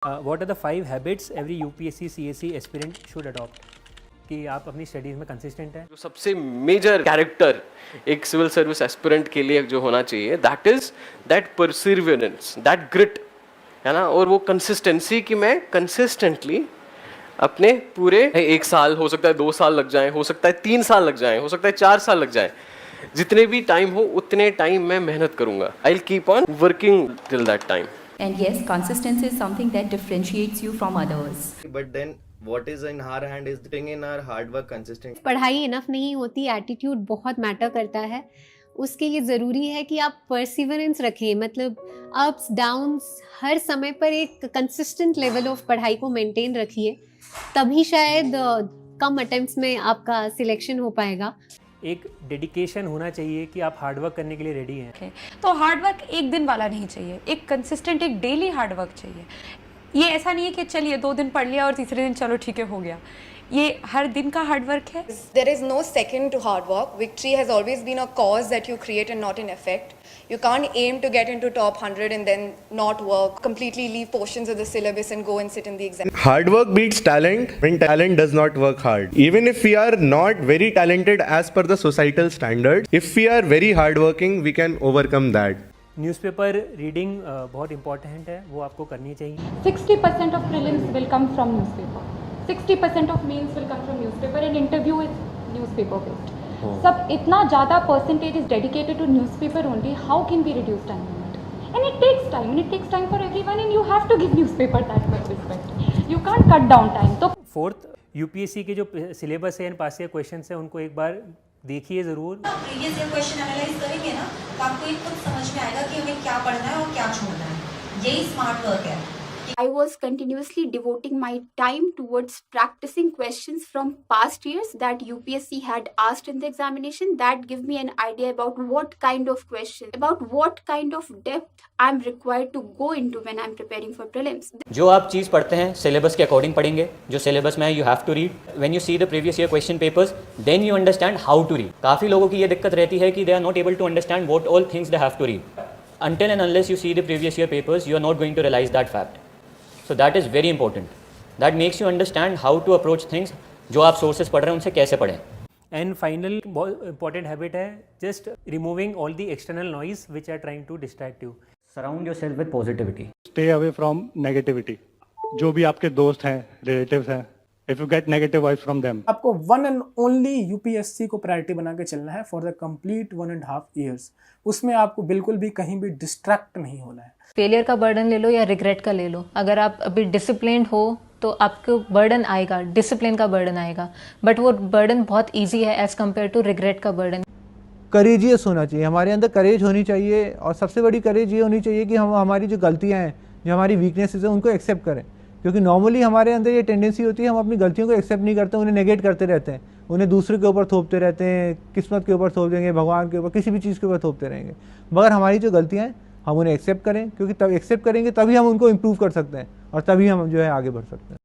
What are the 5 habits every UPSC CSE aspirant should adopt? कि आप अपनी studies में कंसिस्टेंट हैं. जो सबसे मेजर कैरेक्टर एक सिविल सर्विस एस्पिरेंट के लिए जो होना चाहिए, that is that perseverance, that grit, है ना. और वो कंसिस्टेंसी कि मैं कंसिस्टेंटली अपने पूरे 1 साल, हो सकता है 2 साल लग जाए, हो सकता है 3 साल लग जाए, हो सकता है 4 साल लग जाए, जितने भी टाइम हो उतने टाइम मैं मेहनत करूंगा. I will keep on working till that time. And yes, consistency is something that differentiates you from others. But then what is in our hand is putting in our hard work consistent. पढ़ाई enough नहीं होती, attitude बहुत matter करता है. उसके लिए ज़रूरी है कि आप परसिवरेंस रखें, मतलब अप्स डाउन्स हर समय पर एक कंसिस्टेंट लेवल ऑफ पढ़ाई को मेंटेन रखिए, तभी शायद कम अटेम्प्ट्स में आपका सिलेक्शन हो पाएगा. एक डेडिकेशन होना चाहिए कि आप हार्डवर्क करने के लिए रेडी हैं. तो हार्डवर्क एक दिन वाला नहीं चाहिए, एक कंसिस्टेंट, एक डेली हार्डवर्क चाहिए. ये ऐसा नहीं है कि चलिए 2 दिन पढ़ लिया और तीसरे दिन चलो ठीक है हो गया. ये हर दिन का हार्डवर्क है. There is no second to hard work. Victory has always been a cause that you create and not an effect. You can't aim to get into top 100 and then not work, completely leave portions of the syllabus and go and sit in the exam. Hard work beats talent when talent does not work hard. Even if we are not very talented as per the societal standards, if we are very hardworking, we can overcome that. Newspaper reading बहुत important है, वो आपको करनी चाहिए. 60% of prelims will come from newspaper. 60% of mains will come from newspaper and interview is newspaper based. सब इतना ज़्यादा percentage is dedicated to newspaper only. How can we reduce time limit? And it takes time. And it takes time for everyone. And you have to give newspaper that much respect. You can't cut down time. तो fourth, UPSC के जो syllabus है and pass year question है उनको एक बार देखिए ज़रूर. Previous year question analyse करेंगे ना तो आपको ये खुद समझ में आएगा कि हमें क्या पढ़ना है और क्या छोड़ना है. यही स्मार्ट वर्क है. I was continuously devoting my time towards practicing questions from past years that UPSC had asked in the examination. That give me an idea about what kind of questions, about what kind of depth I'm required to go into when I'm preparing for prelims. जो आप चीज़ पढ़ते हैं syllabus के according पढ़ेंगे. जो syllabus में है you have to read. When you see the previous year question papers then you understand how to read. काफ़ी लोगों की ये दिक्कत रहती है कि they are not able to understand what all things they have to read. Until and unless you see the previous year papers, you are not going to realize that fact. So that is very important. That makes you understand how to approach things. जो आप sources पढ़ रहे हैं उनसे कैसे पढ़ें. And final बहुत important habit है just removing all the external noise which are trying to distract you. Surround yourself with positivity. Stay away from negativity. जो भी आपके दोस्त हैं, relatives हैं, if you get negative vibes from them. आपको one and only UPSC को priority बना के चलना है फॉर द कंप्लीट 1.5 years. उसमें आपको बिल्कुल भी कहीं भी डिस्ट्रैक्ट नहीं होना है. फेलियर का बर्डन ले लो या रिग्रेट का ले लो, अगर आप अभी डिसिप्लिन्ड हो तो आपको बर्डन आएगा, डिसिप्लिन का बर्डन आएगा, बट वो बर्डन बहुत ईजी है एज कम्पेयर टू रिग्रेट का बर्डन. करेजियस होना चाहिए, हमारे अंदर करेज होनी चाहिए. और सबसे बड़ी करेज ये होनी चाहिए कि हम हमारी जो गलतियाँ हैं, जो हमारी वीकनेसेस हैं, उनको एक्सेप्ट करें. क्योंकि नॉर्मली हमारे अंदर ये टेंडेंसी होती है हम अपनी गलतियों को एक्सेप्ट नहीं करते, उन्हें नेगेट करते रहते हैं, उन्हें दूसरे के ऊपर थोपते रहते हैं, किस्मत के ऊपर थोप देंगे, भगवान के ऊपर, किसी भी चीज़ के ऊपर थोपते रहेंगे. मगर हमारी जो गलतियाँ हैं हम उन्हें एक्सेप्ट करें, क्योंकि तब एक्सेप्ट करेंगे तभी हम उनको इम्प्रूव कर सकते हैं और तभी हम जो है आगे बढ़ सकते हैं.